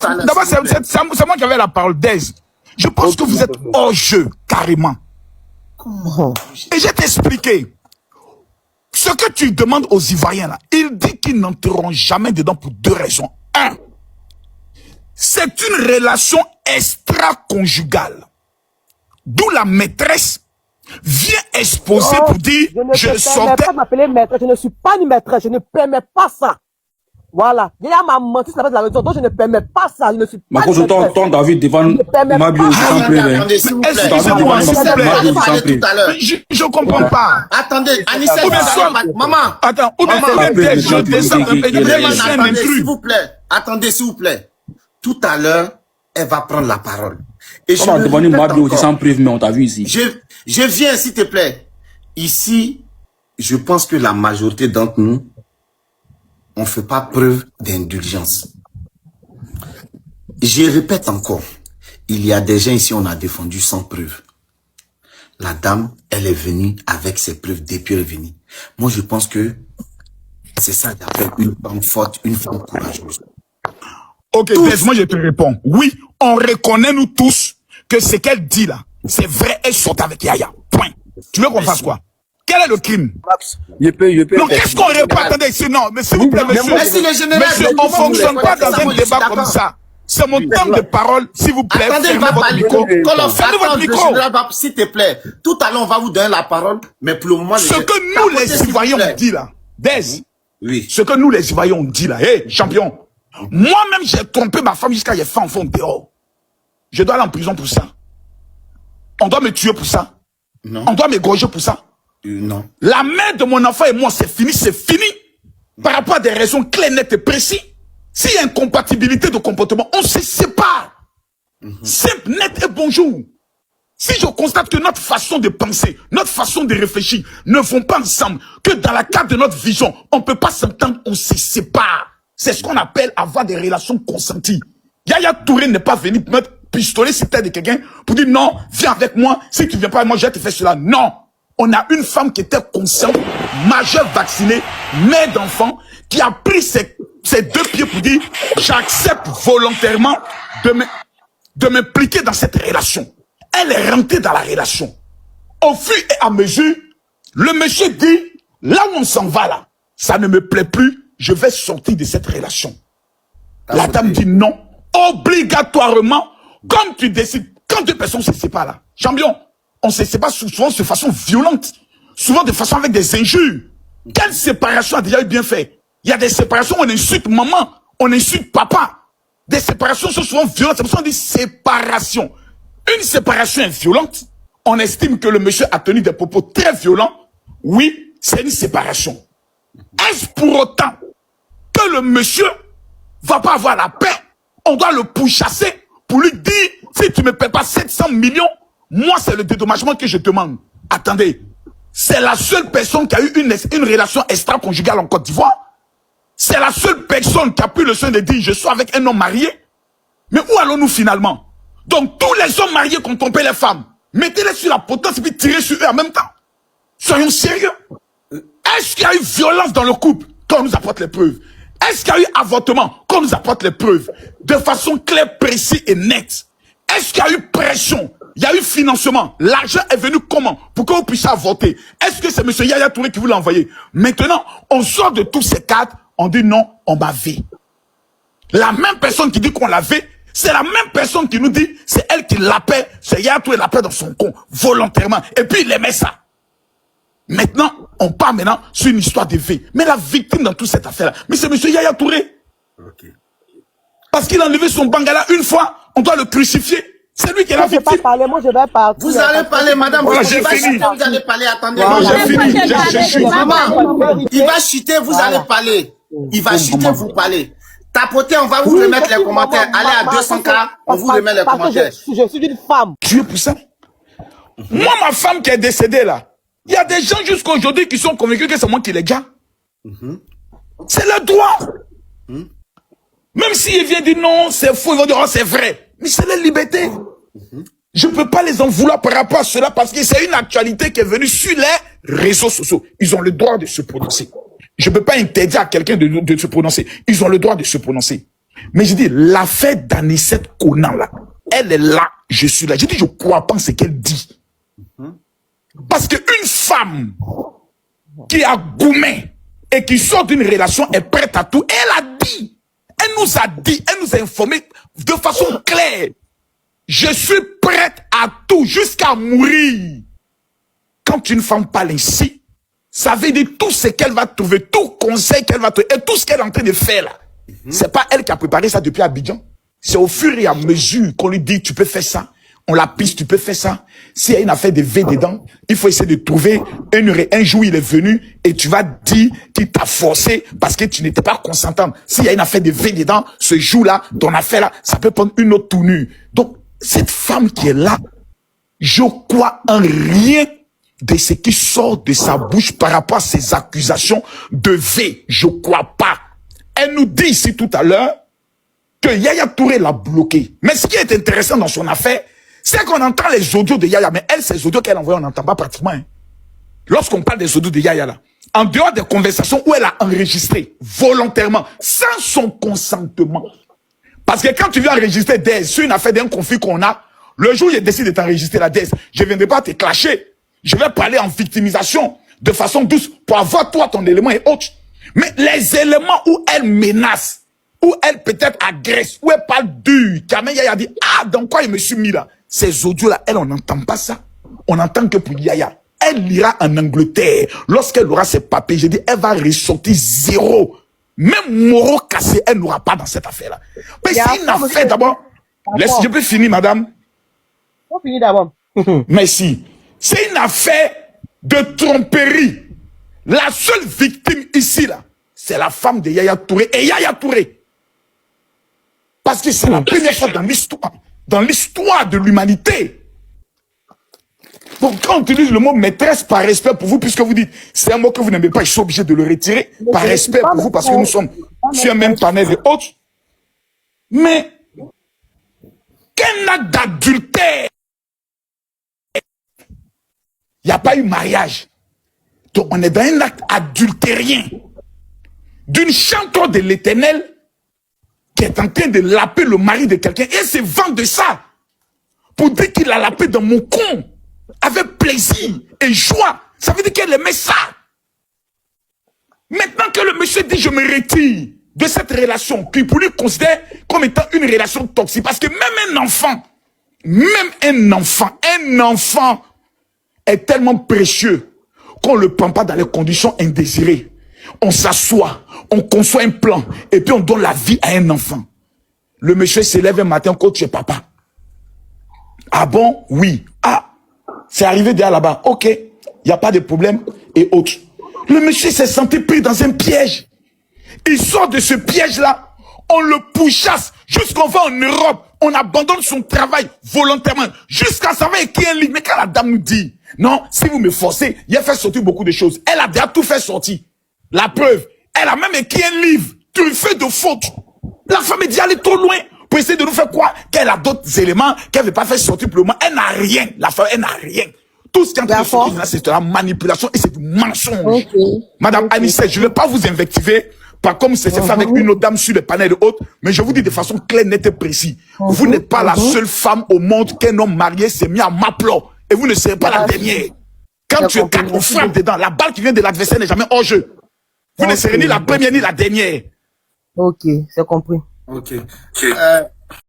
D'abord, c'est moi qui avais la parole d'Aise. Je pense que vous êtes hors jeu, carrément. Comment? Et je vais t'expliquer. Ce que tu demandes aux Ivoiriens, là, ils disent qu'ils n'entreront jamais dedans pour deux raisons. Un, c'est une relation extra-conjugale. D'où la maîtresse vient exposer pour dire je sortais. Pas m'appeler maîtresse, je ne suis pas une maîtresse, je ne permets pas ça. Voilà. Il y a m'a menti sur la maison, donc je ne permets pas ça. Je ne suis pas une maîtresse. Ton David devant Mabio, attendez, s'il vous plaît. Je comprends pas. Attendez, Anissa, maman. Attends, ou bien je descends un peu. S'il vous plaît. Attendez, s'il vous plaît. Tout à l'heure, elle va prendre la parole. Et on va demander Mabio aussi sans preuve, mais on t'a vu ici. Je viens, s'il te plaît. Ici, je pense que la majorité d'entre nous, on ne fait pas preuve d'indulgence. Je répète encore, il y a des gens ici, on a défendu sans preuve. La dame, elle est venue avec ses preuves depuis elle est venue. Moi, je pense que c'est ça j'appelle une femme forte, une femme courageuse. Ok, moi je te réponds. Oui, on reconnaît nous tous que ce qu'elle dit là, c'est vrai, elle sort avec Yaya. Point. Tu veux qu'on fasse quoi? Quel est le crime? Je peux. Non, qu'est-ce qu'on répète? Attendez ici, non, mais s'il vous plaît, monsieur, on ne fonctionne pas dans un débat comme ça. C'est mon temps de parole, s'il vous plaît. Attendez, fermez votre micro. Fermez votre micro. S'il te plaît. Tout à l'heure, on va vous donner la parole, mais pour le moment... Ce que nous, les citoyens, on dit là, Dez, oui. Ce que nous, les citoyens, on dit là, hé, champion, moi-même, j'ai trompé ma femme jusqu'à j'ai fait enfant dehors. Je dois aller en prison pour ça. On doit me tuer pour ça. Non. On doit m'égorger pour ça. Non. La mère de mon enfant et moi, c'est fini, c'est fini. Par rapport à des raisons claires, nettes et précises. S'il y a incompatibilité de comportement, on se sépare. Simple, net et bonjour. Si je constate que notre façon de penser, notre façon de réfléchir ne vont pas ensemble, que dans la cadre de notre vision, on ne peut pas s'entendre, on se sépare. C'est ce qu'on appelle avoir des relations consenties. Yaya Touré n'est pas venu mettre pistolet sur la tête de quelqu'un pour dire non, viens avec moi, si tu ne viens pas avec moi, je vais te faire cela. Non. On a une femme qui était consciente, majeure vaccinée, mère d'enfant, qui a pris ses deux pieds pour dire j'accepte volontairement de m'impliquer dans cette relation. Elle est rentrée dans la relation. Au fur et à mesure, le monsieur dit là où on s'en va là, ça ne me plaît plus, je vais sortir de cette relation. La dame dit non, obligatoirement, comme tu décides, quand deux personnes se séparent là, champion, on se sépare souvent de façon violente, souvent de façon avec des injures. Quelle séparation a déjà eu bien fait? Il y a des séparations où on insulte maman, on insulte papa. Des séparations sont souvent violentes, c'est pour ça qu'on dit séparation. Une séparation est violente, on estime que le monsieur a tenu des propos très violents, oui, c'est une séparation. Est-ce pour autant que le monsieur va pas avoir la paix? On doit le pourchasser pour lui dire, si tu me paies pas 700 millions, moi c'est le dédommagement que je demande. Attendez, c'est la seule personne qui a eu une relation extra-conjugale en Côte d'Ivoire. C'est la seule personne qui a pris le soin de dire, je suis avec un homme marié. Mais où allons-nous finalement? Donc tous les hommes mariés qui ont trompé les femmes, mettez-les sur la potence et puis tirez sur eux en même temps. Soyons sérieux. Est-ce qu'il y a eu violence dans le couple? Qu'on nous apporte les preuves. Est-ce qu'il y a eu avortement? Qu'on nous apporte les preuves. De façon claire, précise et nette. Est-ce qu'il y a eu pression? Il y a eu financement. L'argent est venu comment? Pour que vous puissiez avorter. Est-ce que c'est M. Yaya Touré qui vous l'a envoyé? Maintenant, on sort de tous ces cadres, on dit non, on m'a vu. La même personne qui dit qu'on l'a vu, c'est la même personne qui nous dit, c'est elle qui l'appelle, c'est Yaya Touré l'appelle dans son con, volontairement. Et puis il aimait ça. Maintenant, on part maintenant sur une histoire de vie. Mais la victime dans toute cette affaire-là, mais c'est M. Yaya Touré. Okay. Parce qu'il a enlevé son bangala une fois, on doit le crucifier. C'est lui qui est la victime. Moi, je vais partir. Vous allez parler, madame. Voilà, j'ai fini. Vous allez parler, attendez. Voilà, j'ai fini. Maman, il va chuter, vous allez parler. Il va chuter, vous parlez. Tapotez, on va vous remettre les commentaires. Allez à 200K, on vous remet les commentaires. Je suis une femme. Tu es pour ça? Moi, ma femme qui est décédée là, il y a des gens jusqu'à aujourd'hui qui sont convaincus que c'est moi qui les gars. C'est le droit. Même s'ils viennent dire non, c'est faux, ils vont dire oh, c'est vrai. Mais c'est la liberté. Je ne peux pas les en vouloir par rapport à cela parce que c'est une actualité qui est venue sur les réseaux sociaux. Ils ont le droit de se prononcer. Je ne peux pas interdire à quelqu'un de se prononcer. Ils ont le droit de se prononcer. Mais je dis, l'affaire d'Anicette Conan, là, elle est là, je suis là. Je dis, je crois pas en ce qu'elle dit. Parce qu'une femme qui a gourmet et qui sort d'une relation est prête à tout, elle a dit, elle nous a informé de façon claire. Je suis prête à tout jusqu'à mourir. Quand une femme parle ainsi, ça veut dire tout ce qu'elle va trouver, tout conseil qu'elle va trouver et tout ce qu'elle est en train de faire là. C'est pas elle qui a préparé ça depuis Abidjan. C'est au fur et à mesure qu'on lui dit tu peux faire ça. On la piste, tu peux faire ça. S'il y a une affaire de V dedans, il faut essayer de trouver un jour il est venu et tu vas dire qu'il t'a forcé parce que tu n'étais pas consentante. S'il y a une affaire de V dedans, ce jour-là, ton affaire là, ça peut prendre une autre tournure. Donc, cette femme qui est là, je crois en rien de ce qui sort de sa bouche par rapport à ces accusations de V. Je crois pas. Elle nous dit ici tout à l'heure que Yaya Touré l'a bloqué. Mais ce qui est intéressant dans son affaire, c'est qu'on entend les audios de Yaya, mais elle, ces audios qu'elle envoie, on n'entend pas pratiquement. Hein. Lorsqu'on parle des audios de Yaya là, en dehors des conversations où elle a enregistré volontairement, sans son consentement. Parce que quand tu viens enregistrer DS sur une affaire d'un conflit qu'on a, le jour où je décide de t'enregistrer la DS, je ne viendrai pas te clasher. Je vais parler en victimisation de façon douce pour avoir toi ton élément et autres. Mais les éléments où elle menace, où elle peut-être agresse, où elle parle dur, Kamel Yaya dit, ah, dans quoi il me suis mis là? Ces audios-là, elle, on n'entend pas ça. On n'entend que pour Yaya. Elle lira en Angleterre. Lorsqu'elle aura ses papiers, je dis, elle va ressortir zéro. Même Moro cassé, elle n'aura pas dans cette affaire-là. Mais c'est une affaire d'abord. Laisse, je peux finir, madame. On finit d'abord. Merci. C'est une affaire de tromperie. La seule victime ici, là, c'est la femme de Yaya Touré et Yaya Touré. Parce que c'est la première fois dans l'histoire de l'humanité. Donc, quand on utilise le mot maîtresse par respect pour vous, puisque vous dites, c'est un mot que vous n'aimez pas, je suis obligé de le retirer, par respect pour vous, parce que nous sommes sur un même panel et autres. Mais, qu'un acte d'adultère, il n'y a pas eu mariage. Donc, on est dans un acte adultérien d'une chanteur de l'Éternel qui est en train de laper le mari de quelqu'un et se vend de ça pour dire qu'il a lapé dans mon con avec plaisir et joie. Ça veut dire qu'elle aimait ça. Maintenant que le monsieur dit je me retire de cette relation qui pour lui considère comme étant une relation toxique, parce que même un enfant est tellement précieux qu'on ne le prend pas dans les conditions indésirées. On s'assoit, on conçoit un plan, et puis on donne la vie à un enfant. Le monsieur se lève un matin quand tu es papa. Ah bon? Oui. Ah, c'est arrivé derrière là-bas. Ok, il n'y a pas de problème, et autres. Le monsieur s'est senti pris dans un piège. Il sort de ce piège-là, on le pourchasse, jusqu'on va en Europe, on abandonne son travail volontairement, jusqu'à savoir qui est un livre. Mais quand la dame nous dit, non, si vous me forcez, il a fait sortir beaucoup de choses. Elle a déjà tout fait sortir. La preuve, elle a même écrit un livre, truffé de fautes. La femme est dit, elle est trop loin pour essayer de nous faire croire qu'elle a d'autres éléments qu'elle ne veut pas faire sortir pour le moment. Elle n'a rien. La femme, elle n'a rien. Tout ce qui est en train de sortir là, c'est de la manipulation et c'est du mensonge. Madame Anicette, je ne vais pas vous invectiver, pas comme c'est fait avec une autre dame sur le panel de haute, mais je vous dis de façon claire, nette et précise. Vous n'êtes pas la seule femme au monde qu'un homme marié s'est mis à m'appeler. Et vous ne serez pas la dernière. Quand tu es quatre, on frappe dedans. La balle qui vient de l'adversaire n'est jamais hors jeu. Vous ne serez ni la première ni la dernière. Ok, c'est compris. Ok.